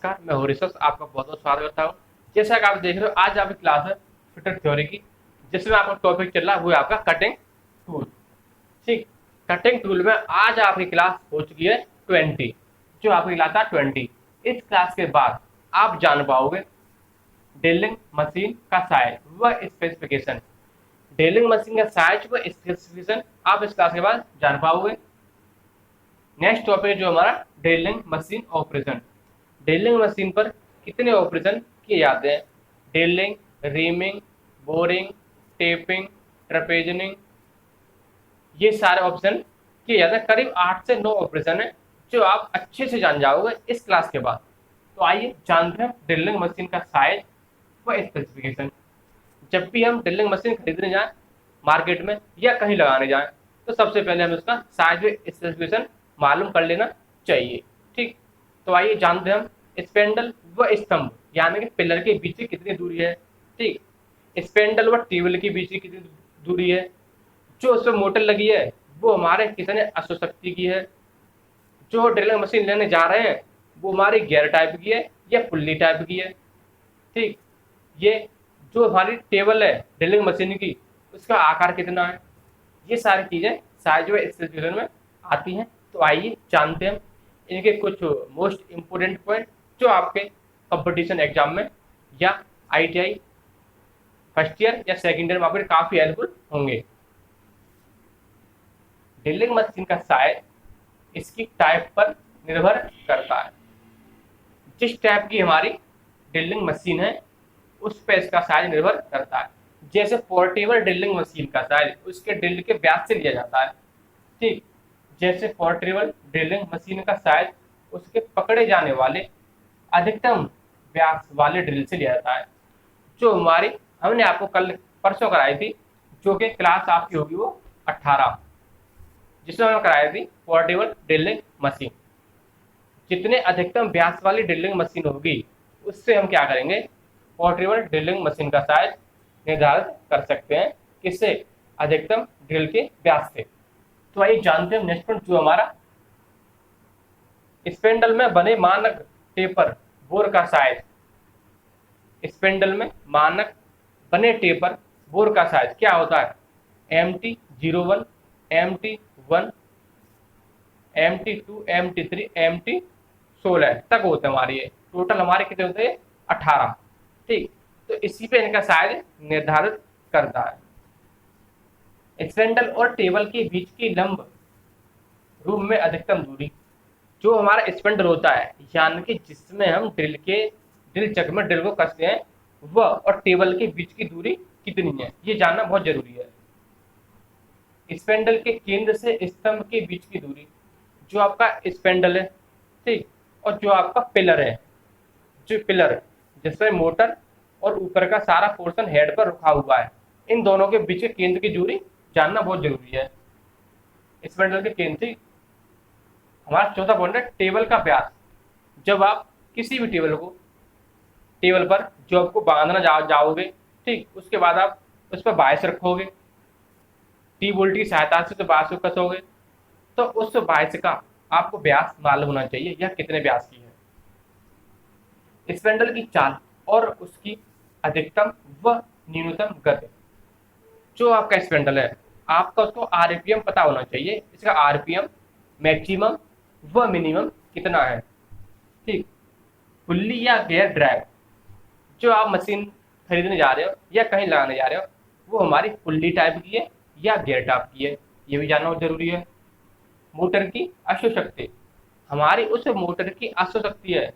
नमस्कार, मैं हॉरिसस आपका बहुत-बहुत स्वागत करता हूँ। जैसा कि आप देख रहे हो आज आपकी क्लास है फिटर थ्योरी की, जिसमें आपका टॉपिक चल रहा है वो है आपका कटिंग टूल। ठीक, कटिंग टूल में आज आपकी क्लास हो चुकी है 20, जो आपकी क्लास है 20। इस क्लास के बाद आप जान पाओगे ड्रिलिंग मशीन का साइज व स्पेसिफिकेशन। ड्रिलिंग मशीन का साइज व स्पेसिफिकेशन आप इस क्लास के बाद जान पाओगे। नेक्स्ट टॉपिक जो हमारा drilling machine operation. Drilling machine पर कितने ऑपरेशन किए जाते हैं? ड्रिलिंग, रीमिंग, बोरिंग, टेपिंग, ट्रपेजनिंग, ये सारे ऑप्शन किए जाते हैं। करीब 8 से 9 ऑपरेशन है जो आप अच्छे से जान जाओगे इस क्लास के बाद। तो आइए जानते हैं ड्रिलिंग मशीन का साइज व स्पेसिफिकेशन। जब भी हम ड्रिलिंग मशीन खरीदने जाएं मार्केट में या कहीं लगाने जाएं, तो सबसे पहले हमें उसका साइज व स्पेसिफिकेशन मालूम कर लेना चाहिए। ठीक, तो आइए जानते हैं हम स्पेंडल व स्तंभ यानी कि पिलर के बीच की कितनी दूरी है। ठीक, स्पेंडल व टेबल के बीच की कितनी दूरी है। जो उसमें मोटर लगी है वो हमारे कितने अश्वशक्ति की है। जो ड्रिलिंग मशीन लेने जा रहे हैं वो हमारी गियर टाइप की है या पुल्ली टाइप की है। ठीक, ये जो हमारी टेबल है ड्रिलिंग मशीन की उसका आकार कितना है, ये सारी चीज़ें साइज व स्पेसिफिकेशन में आती हैं। तो आइए जानते हैं इनके कुछ मोस्ट इम्पोर्टेंट पॉइंट जो आपके कंपटीशन एग्जाम में या आईटीआई फर्स्ट ईयर या सेकेंड ईयर में आपके काफ़ी हेल्पफुल होंगे। ड्रिलिंग मशीन का साइज इसकी टाइप पर निर्भर करता है। जिस टाइप की हमारी ड्रिलिंग मशीन है उस पर इसका साइज निर्भर करता है। जैसे पोर्टेबल ड्रिलिंग मशीन का साइज उसके ड्रिल के व्यास से लिया जाता है। ठीक, जैसे पोर्टेबल ड्रिलिंग मशीन का साइज उसके पकड़े जाने वाले अधिकतम व्यास वाले ड्रिल से लिया जाता है। जो हमारी हमने आपको कल परसों कराई थी, जो कि क्लास आपकी होगी वो 18, जिसमें हमने कराई थी पोर्टेबल ड्रिलिंग मशीन। जितने अधिकतम व्यास वाली ड्रिलिंग मशीन होगी उससे हम क्या करेंगे, पोर्टेबल ड्रिलिंग मशीन का साइज निर्धारित कर सकते हैं। किससे? अधिकतम ड्रिल के व्यास से। तो आइए जानते हैं नेक्स्ट पॉइंट जो हमारा स्पेंडल में बने मानक टेपर बोर का साइज। स्पेंडल में मानक बने टेपर बोर का साइज क्या होता है? MT01, MT1, MT2, MT3, MT16 तक होते हैं हमारे। ये टोटल हमारे कितने होते हैं? 18। ठीक, तो इसी पे इनका साइज निर्धारित करता है। स्पेंडल और टेबल के बीच की लंब रूम में अधिकतम दूरी। जो हमारा स्पेंडल होता है यानी कि जिसमें हम ड्रिल चक में ड्रिल को कसते हैं वह और टेबल के बीच की दूरी कितनी है, ये जानना बहुत जरूरी है। स्पेंडल के केंद्र से स्तंभ के बीच की दूरी, जो आपका स्पेंडल है, ठीक, और जो आपका पिलर है, जो पिलर जिसमें मोटर और ऊपर का सारा पोर्शन हेड पर रुका हुआ है, इन दोनों के बीच के केंद्र की दूरी जानना बहुत जरूरी है। स्पेंडल के केंद्र से हमारा चौथा पॉइंट है टेबल का व्यास। जब आप किसी भी टेबल पर जो आपको बांधना जाओगे, ठीक, उसके बाद आप उस पर बायस रखोगे, टी बोल्ट की सहायता से तो बायस को कसोगे, तो उस बायस का आपको व्यास मालूम होना चाहिए यह कितने व्यास की है। स्पेंडल की चाल और उसकी अधिकतम व न्यूनतम गति। जो आपका स्पेंडल है आपका उसको आरपीएम पता होना चाहिए, इसका आरपीएम मैक्सिमम व मिनिमम कितना है। ठीक, पुल्ली या गियर ड्राइव, जो आप मशीन खरीदने जा रहे हो या कहीं लगाने जा रहे हो वो हमारी पुल्ली टाइप की है या गियर टाइप की है, ये भी जानना बहुत जरूरी है। मोटर की अश्वशक्ति, हमारी उस मोटर की अश्वशक्ति है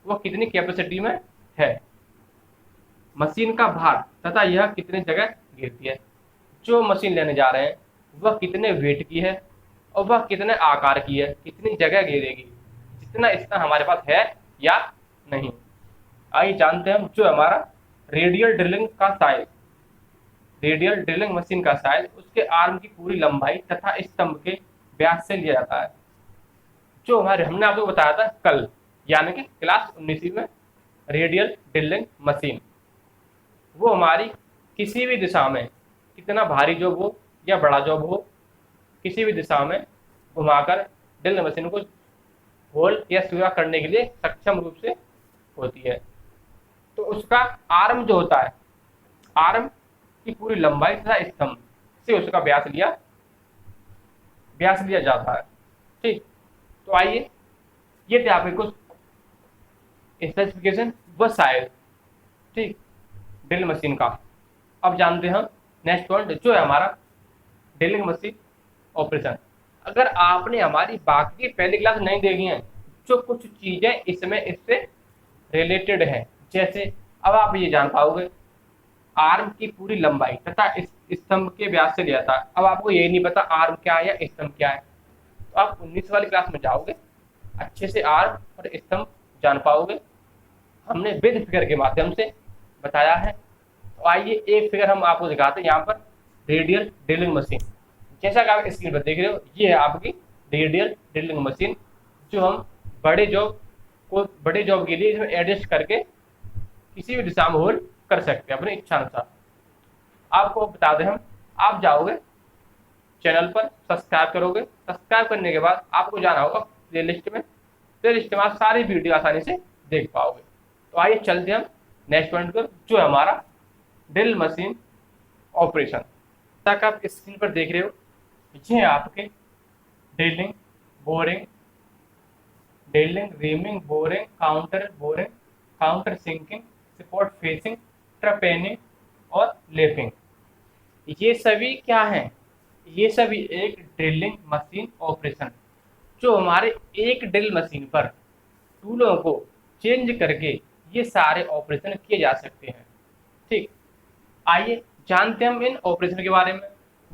वो कितनी कैपेसिटी में है। मशीन का भार तथा यह कितनी जगह गिरती है। जो मशीन लेने जा रहे हैं वह कितने वेट की है और वह कितने आकार की है, कितनी जगह गिरेगी, जितना इतना हमारे पास है या नहीं। आइए जानते हैं जो हमारा रेडियल ड्रिलिंग का साइज। रेडियल ड्रिलिंग मशीन का साइज उसके आर्म की पूरी लंबाई तथा स्तंभ के व्यास से लिया जाता है। जो हमने आपको बताया था कल यानी कि क्लास 19 में, रेडियल ड्रिलिंग मशीन वो हमारी किसी भी दिशा में कितना भारी जॉब हो या बड़ा जॉब हो, किसी भी दिशा में घुमाकर ड्रिल मशीन को होल या सीधा करने के लिए सक्षम रूप से होती है। तो उसका आर्म जो होता है, आर्म की पूरी लंबाई तथा स्तंभ से उसका व्यास लिया जाता है। ठीक, तो आइए, ये थे आपके कुछ स्पेसिफिकेशन व साइज, ठीक, ड्रिल मशीन का। अब जानते हैं हम नेक्स्ट पॉइंट जो है हमारा ड्रिलिंग मशीन ऑपरेशन। अगर आपने हमारी बाकी पहली क्लास नहीं देखी है, जो कुछ चीजें इसमें इससे रिलेटेड है, जैसे अब आप ये जान पाओगे आर्म की पूरी लंबाई तथा इस स्तंभ के व्यास से लिया था। अब आपको यही नहीं पता आर्म क्या है या स्तंभ क्या है, तो आप 19 वाली क्लास में जाओगे, अच्छे से आर्म और स्तंभ जान पाओगे। हमने विद फिगर के माध्यम से बताया है। तो आइए एक फिगर हम आपको दिखाते हैं यहाँ पर, रेडियल ड्रिलिंग मशीन। जैसा कि आप स्क्रीन पर देख रहे हो, ये है आपकी रेडियल ड्रिलिंग मशीन, जो हम बड़े जॉब के लिए इसमें एडजस्ट करके किसी भी दिशा में होल कर सकते हैं अपनी इच्छा अनुसार। आपको बता दें हम, आप जाओगे चैनल पर, सब्सक्राइब करोगे, सब्सक्राइब करने के बाद आपको जाना होगा प्लेलिस्ट में आप सारी वीडियो आसानी से देख पाओगे। तो आइए चलते हम नेक्स्ट पॉइंट पर, जो है हमारा ड्रिल मशीन ऑपरेशन। तक आप स्क्रीन पर देख रहे हो, ये आपके drilling, boring, reaming, boring, counter sinking, support facing, trepanning और लेपिंग, ये सभी क्या हैं? ये सभी एक ड्रिलिंग मशीन ऑपरेशन, जो हमारे एक ड्रिल मशीन पर टूलों को चेंज करके ये सारे ऑपरेशन किए जा सकते हैं। ठीक, आइए जानते हैं हम इन ऑपरेशन के बारे में।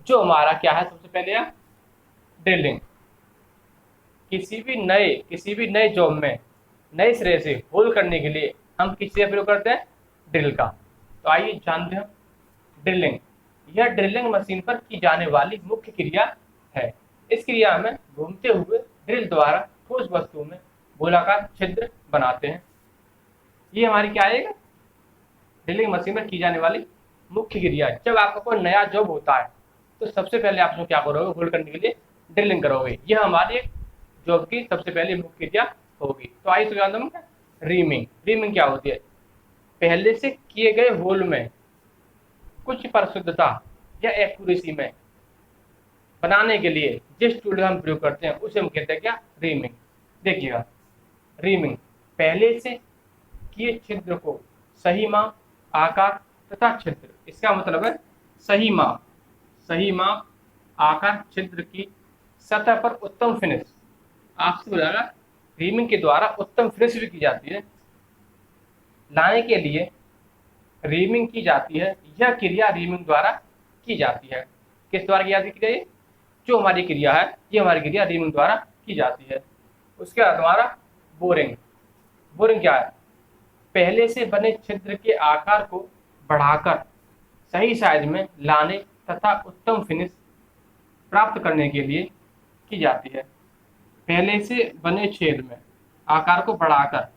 जो हमारा क्या है, सबसे पहले है ड्रिलिंग। किसी भी नए जॉब में नए सिरे से होल करने के लिए हम किससे प्रयोग करते हैं? ड्रिल का। तो आइए जानते हैं ड्रिलिंग। यह ड्रिलिंग मशीन पर की जाने वाली मुख्य क्रिया है। इस क्रिया में घूमते हुए ड्रिल द्वारा ठोस वस्तु में गोलाकार छिद्र बनाते हैं। ये हमारी क्या है? ड्रिलिंग मशीन में की जाने वाली मुख्य क्रिया। जब आपका कोई नया जॉब होता है तो सबसे पहले आप उसमें क्या करोगे? होल्ड करने के लिए ड्रिलिंग करोगे। यह हमारी एक जॉब की सबसे पहली मुख्य क्रिया होगी। तो आइए तो जानते हैं रीमिंग। रीमिंग क्या होती है? पहले से किए गए होल में कुछ परिशुद्धता या एक्यूरेसी में बनाने के लिए जिस टूल का हम प्रयोग करते हैं उसे हम कहते हैं क्या? रीमिंग। देखिएगा, रीमिंग पहले से किए छिद्र को सही माप, आकार तथा छिद्र, इसका मतलब है सही माप, आकार, छिद्र की सतह पर उत्तम फिनिश। आपसे बोला रीमिंग के द्वारा उत्तम फिनिश भी की जाती है, लाने के लिए रीमिंग की जाती है। यह क्रिया रीमिंग द्वारा की जाती है। किस द्वारा की जाती है? जो हमारी क्रिया है, ये हमारी क्रिया रीमिंग द्वारा की जाती है। उसके बाद हमारा बोरिंग। बोरिंग क्या है? पहले से बने छिद्र के आकार को बढ़ाकर सही साइज में लाने तथा उत्तम फिनिश प्राप्त करने के लिए की जाती है। पहले से बने छेद में आकार को बढ़ाकर,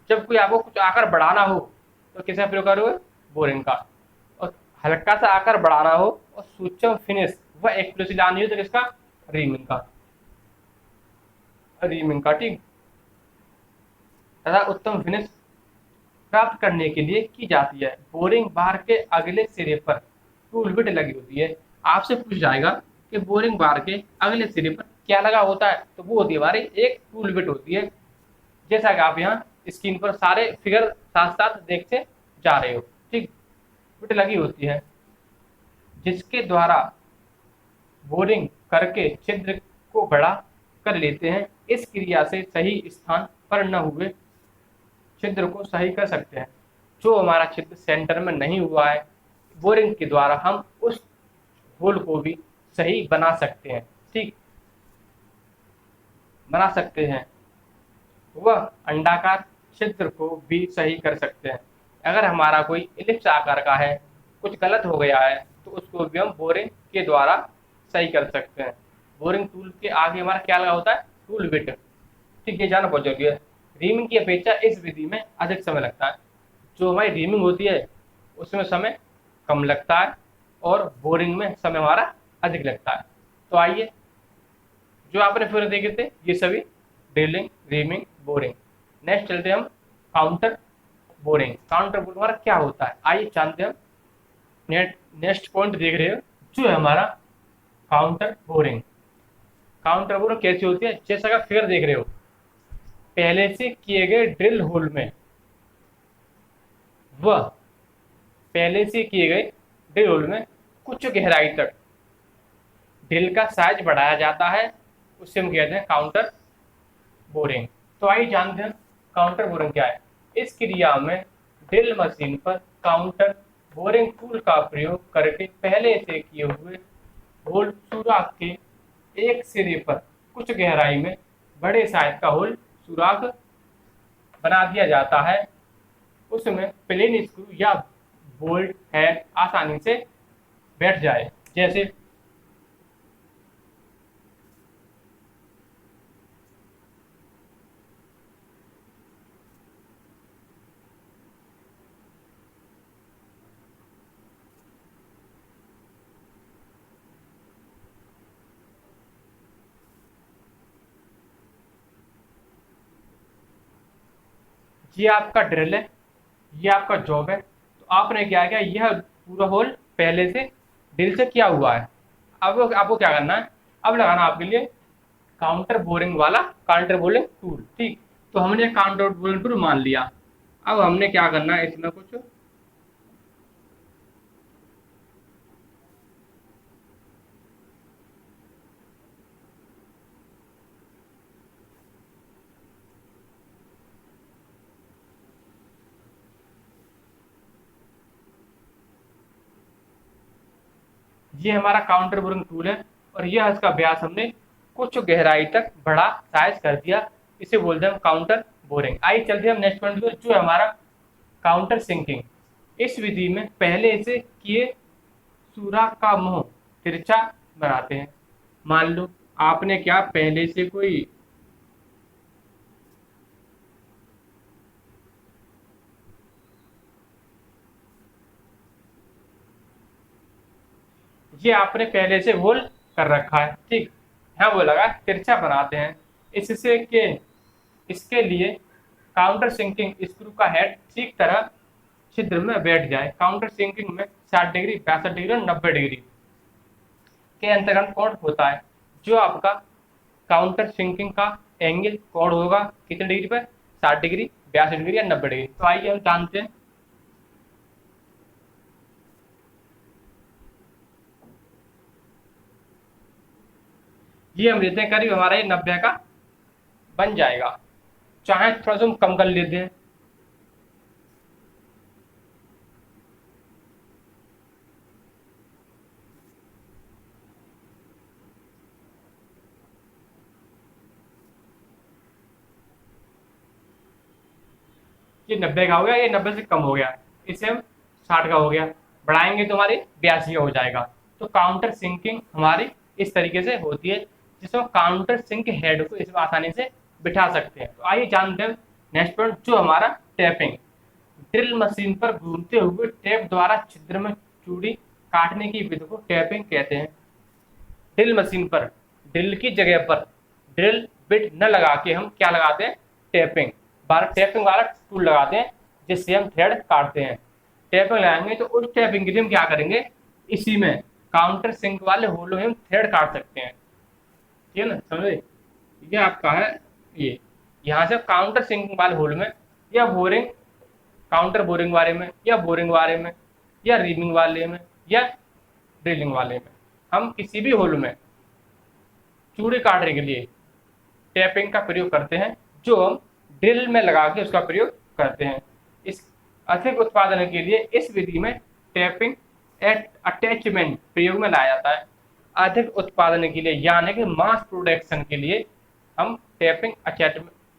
जब कोई आपको कुछ आकार बढ़ाना हो तो किसका प्रयोग करोगे? बोरिंग का। और हल्का सा आकार बढ़ाना हो और सूक्ष्म फिनिश व एक्यूरेसी लानी हो तो किसका? रीमिंग का। ठीक, तथा उत्तम फिनिश प्राप्त करने के लिए की जाती है। बोरिंग बार के अगले सिरे पर टूल बिट लगी होती है। आपसे पूछ जाएगा कि बोरिंग बार के अगले सिरे पर क्या लगा होता है, तो वो होती है हमारी एक टूल बिट होती है। जैसा कि आप यहाँ स्क्रीन पर सारे फिगर साथ साथ देखते जा रहे हो। ठीक, बिट लगी होती है जिसके द्वारा बोरिंग करके छिद्र को बड़ा कर लेते हैं। इस क्रिया से सही स्थान पर न हुए छिद्र को सही कर सकते हैं। जो हमारा छिद्र सेंटर में नहीं हुआ है, बोरिंग के द्वारा हम उस होल को भी सही बना सकते हैं। ठीक, बना सकते हैं। वह अंडाकार छिद्र को भी सही कर सकते हैं। अगर हमारा कोई इलिप्स आकार का है, कुछ गलत हो गया है, तो उसको भी हम बोरिंग के द्वारा सही कर सकते हैं। बोरिंग टूल के आगे हमारा क्या लगा होता है? Tool bit. ठीक, ये जानना बहुत जरूरी है। रीमिंग की अपेक्षा इस विधि में अधिक समय लगता है। जो हमारी रीमिंग होती है उसमें समय कम लगता है और बोरिंग में समय हमारा अधिक लगता है। तो आइए, जो आपने फिर देखे थे ये सभी ड्रिलिंग, रीमिंग, बोरिंग। नेक्स्ट चलते हैं हम काउंटर बोरिंग। काउंटर बोरिंग हमारा क्या होता है, आइए जानते हैं। नेक्स्ट पॉइंट देख रहे हो जो है हमारा काउंटर बोरिंग। काउंटर बोरिंग कैसी होती है, जैसा का फिगर देख रहे हो, पहले से किए गए ड्रिल होल में वह पहले से किए गए ड्रिल होल में कुछ गहराई तक ड्रिल का साइज बढ़ाया जाता है, उसे हम कहते हैं काउंटर बोरिंग। तो आइए जानते हैं काउंटर बोरिंग क्या है। इस क्रिया में ड्रिल मशीन पर काउंटर बोरिंग टूल का प्रयोग करके पहले से किए हुए होल सुराख के एक सिरे पर कुछ गहराई में बड़े साइज का होल सुराख बना दिया जाता है। उसमें प्लेन स्क्रू या बोल्ट हेड आसानी से बैठ जाए। जैसे ये आपका ड्रिल है, ये आपका जॉब है। तो आपने क्या किया, यह पूरा होल पहले से ड्रिल से किया हुआ है। अब आपको क्या करना है, अब लगाना आपके लिए काउंटर बोरिंग वाला काउंटर बोरिंग टूल। ठीक, तो हमने काउंटर बोरिंग टूल मान लिया। अब हमने क्या करना है, इसमें कुछ ये हमारा काउंटर बोरिंग टूल है और यह इसका व्यास हमने कुछ गहराई तक बड़ा साइज कर दिया, इसे बोलते हैं हम काउंटर बोरिंग। आइए चलते हैं हम नेक्स्ट पॉइंट पे, जो है हमारा काउंटर सिंकिंग। इस विधि में पहले से किए सुराख का मुंह तिरछा बनाते हैं। मान लो आपने क्या पहले से कोई ये आपने पहले से होल कर रखा है, ठीक है, वो लगा तिरछा बनाते हैं इससे के इसके लिए काउंटर सिंकिंग स्क्रू का हेड ठीक तरह छिद्र में बैठ जाए। काउंटर सिंकिंग में 60 डिग्री, 65 डिग्री और 90 डिग्री के अंतर्गत कोण होता है। जो आपका काउंटर सिंकिंग का एंगल कोण होगा कितने डिग्री पर, 60 डिग्री, 62 डिग्री या 90 डिग्री। तो आइए हम जानते हैं। ये हम लेते हैं करीब हमारा ये 90 का बन जाएगा, चाहे थोड़ा सा हम कम कर लेते हैं। ये 90 का हो गया, ये 90 से कम हो गया, इसे हम 60 का हो गया, बढ़ाएंगे तो हमारी 82 का हो जाएगा। तो काउंटर सिंकिंग हमारी इस तरीके से होती है, जिसमें काउंटर सिंक हेड को इसमें आसानी से बिठा सकते हैं। तो आइए जानते हैं नेक्स्ट पॉइंट, जो हमारा टैपिंग। ड्रिल मशीन पर घूमते हुए टैप द्वारा छिद्र में चूड़ी काटने की विधि को टैपिंग कहते हैं। ड्रिल मशीन पर ड्रिल की जगह पर ड्रिल बिट न लगा के हम क्या लगाते हैं, टैपिंग टैपिंग वाला टूल लगाते हैं, जिससे हम थ्रेड काटते हैं। टैपिंग लगाएंगे तो उस टैपिंग के लिए हम क्या करेंगे, इसी में काउंटर सिंक वाले होलों में हम थ्रेड काट सकते हैं। ठीक है ना, समझे। ये आपका है, ये यहाँ से काउंटर सिंक वाले होल में या बोरिंग काउंटर बोरिंग वाले में या बोरिंग वाले में या रीमिंग वाले में या ड्रिलिंग वाले में हम किसी भी होल में चूड़ी काटने के लिए टैपिंग का प्रयोग करते हैं, जो हम ड्रिल में लगा के उसका प्रयोग करते हैं। इस अधिक उत्पादन के लिए इस विधि में टैपिंग अटैचमेंट प्रयोग में लाया जाता है। अधिक उत्पादन के लिए यानी कि मास प्रोडक्शन के लिए हम टैपिंग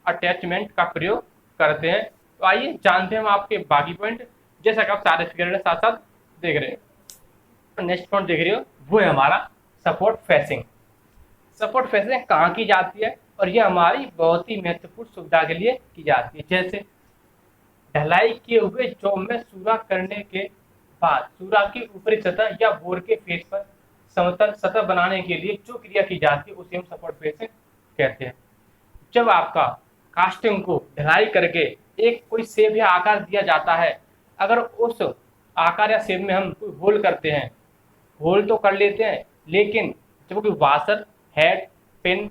अटैचमेंट का प्रयोग करते हैं। तो आइए जानते हैं हम आपके बाकी पॉइंट, जैसा कि आप सारे फिगर साथ साथ देख रहे हो। नेक्स्ट पॉइंट देख रहे हो वो है हमारा सपोर्ट फेसिंग। सपोर्ट फेसिंग कहाँ की जाती है, और यह हमारी बहुत ही महत्वपूर्ण सुविधा के लिए की जाती है। जैसे ढलाई किए हुए जॉब में सुराख करने के बाद सुराख की ऊपरी सतह या बोर के फेस पर समतल सतह बनाने के लिए जो क्रिया की जाती है उसे हम सपोर्ट फेसिंग कहते हैं। जब आपका कास्टिंग को ढलाई करके एक कोई शेप या आकार दिया जाता है, अगर उस आकार या शेप में हम कोई होल करते हैं, होल तो कर लेते हैं, लेकिन जब कोई वाशर, हेड, पिन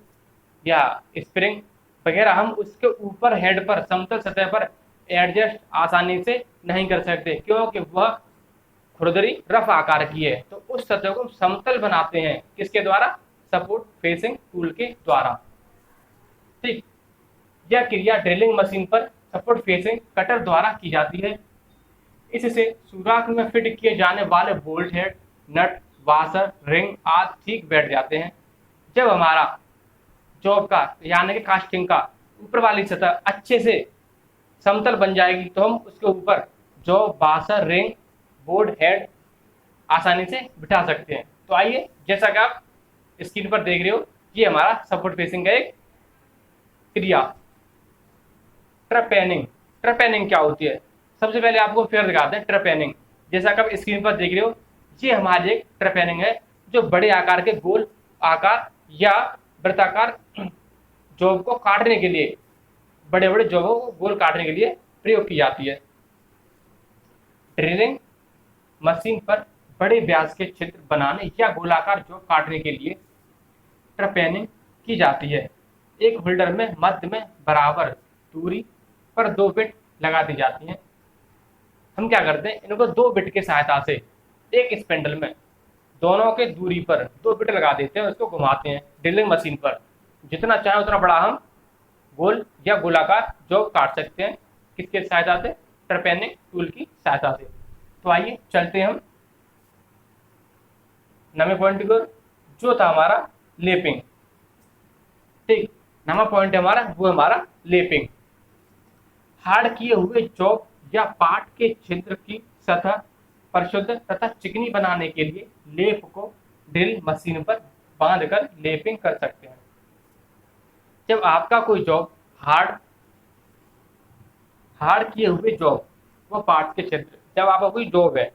या स्प्रिंग वगैरह हम उसके ऊपर हेड पर समतल सतह पर एडजस्ट आसानी से नहीं कर सकते, क्योंकि वह खुरदरी रफ आकार की है। तो उस सतह को समतल बनाते हैं किसके द्वारा? सपोर्ट फेसिंग टूल के द्वारा। ठीक, यह क्रिया ड्रिलिंग मशीन पर सपोर्ट फेसिंग कटर द्वारा की जाती है। इससे सुराख में फिट किए जाने वाले बोल्ट हेड, नट, वाशर, रिंग आदि ठीक बैठ जाते हैं। जब हमारा जॉब का यानी कि कास्टिंग का ऊपर वाली सतह अच्छे से समतल बन जाएगी, तो हम उसके ऊपर job, washer, ring, board head आसानी से बिठा सकते हैं। तो आइए, जैसा कि आप स्क्रीन पर देख रहे हो, ये हमारा सपोर्ट फेसिंग का एक क्रिया। ट्रपेनिंग। ट्रपेनिंग क्या होती है? सबसे पहले आपको फिर दिखाते हैं ट्रपेनिंग। जैसा कि आप स्क्रीन पर देख रहे हो, ये हमारी एक ट्रपेनिंग है, जो बड़े आकार के गोल आकार या वृत्ताकार जॉब को काटने के लिए, बड़े बड़े जॉबों को गोल काटने के लिए प्रयोग की जाती है। ड्रिलिंग मशीन पर बड़े व्यास के छिद्र बनाने या गोलाकार जॉब काटने के लिए ट्रपेनिंग की जाती है। एक होल्डर में मध्य में बराबर दूरी पर 2 बिट लगा दी जाती हैं। हम क्या करते हैं, इनको 2 बिट की सहायता से एक स्पेंडल में दोनों के दूरी पर 2 बिट लगा देते हैं, उसको घुमाते हैं ड्रिलिंग मशीन पर। जितना चाहे उतना बड़ा हम गोल या गोलाकार जॉब काट सकते हैं, किसके सहायता से? ट्रपेनिंग टूल की सहायता से। तो आइए चलते हैं हम नवे पॉइंट की ओर, जो था हमारा लेपिंग। ठीक, नवा पॉइंट हमारा वो हमारा लेपिंग। हार्ड किए हुए जॉब या पार्ट के छिद्र की सतह पर शुद्ध तथा चिकनी बनाने के लिए लेप को ड्रिल मशीन पर बांधकर लेपिंग कर सकते हैं। जब आपका कोई जॉब हार्ड किए हुए जॉब व पार्ट के छिद्र, जब आपका कोई जॉब है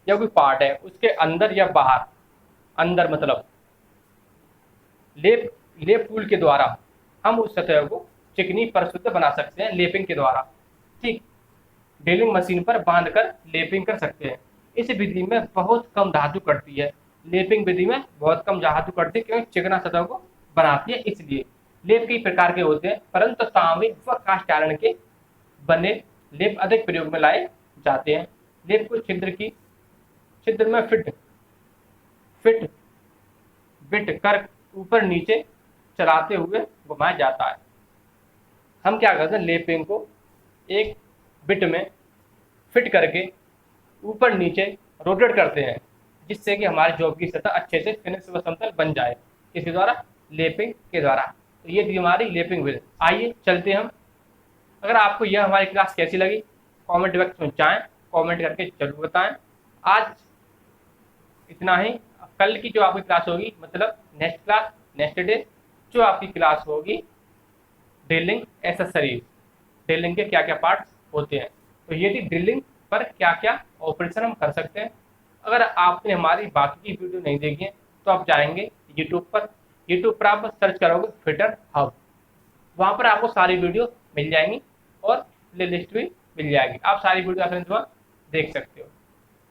या कोई पार्ट है, उसके अंदर या बाहर, अंदर मतलब लेप टूल के द्वारा हम उस सतह को चिकनी पर शुद्ध बना सकते हैं लेपिंग के द्वारा। ठीक, ड्रिलिंग मशीन पर बांधकर लेपिंग कर सकते हैं। इस विधि में बहुत कम धातु कटती है। लेपिंग विधि में बहुत कम धातु कटती है, क्योंकि चिकना सतह को बनाती है। इसलिए लेप कई प्रकार के होते हैं, परंतु तांबे व कास्ट आयरन के बने लेप अधिक प्रयोग में लाए जाते हैं। लेप को छिद्र में फिट बिट कर ऊपर नीचे चलाते हुए घुमाया जाता है। हम क्या करते हैं, लेपिंग को एक बिट में फिट करके ऊपर नीचे रोटेट करते हैं, जिससे कि हमारे जॉब की सतह अच्छे से फिनिश व समतल बन जाए, इसके द्वारा, लेपिंग के द्वारा। तो ये थी हमारी लेपिंग विधि। आइए चलते हम, अगर आपको यह हमारी क्लास कैसी लगी कमेंट बॉक्स में चाहें, कमेंट करके जरूर बताएं। आज इतना ही। कल की जो आपकी क्लास होगी, मतलब नेक्स्ट डे जो आपकी क्लास होगी, ड्रिलिंग एसेसरीज, ड्रिलिंग के क्या क्या पार्ट्स होते हैं। तो ये थी ड्रिलिंग पर क्या क्या ऑपरेशन हम कर सकते हैं। अगर आपने हमारी बाकी की वीडियो नहीं देखी है, तो आप जाएंगे यूट्यूब पर आप सर्च करोगे फिटर हब, वहाँ पर आपको सारी वीडियो मिल जाएंगी और प्ले लिस्ट भी मिल जाएगी। आप सारी वीडियो आसानी से वहाँ देख सकते हो।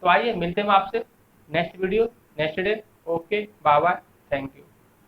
तो आइए मिलते हैं आपसे next video next day. Okay, bye bye, thank you.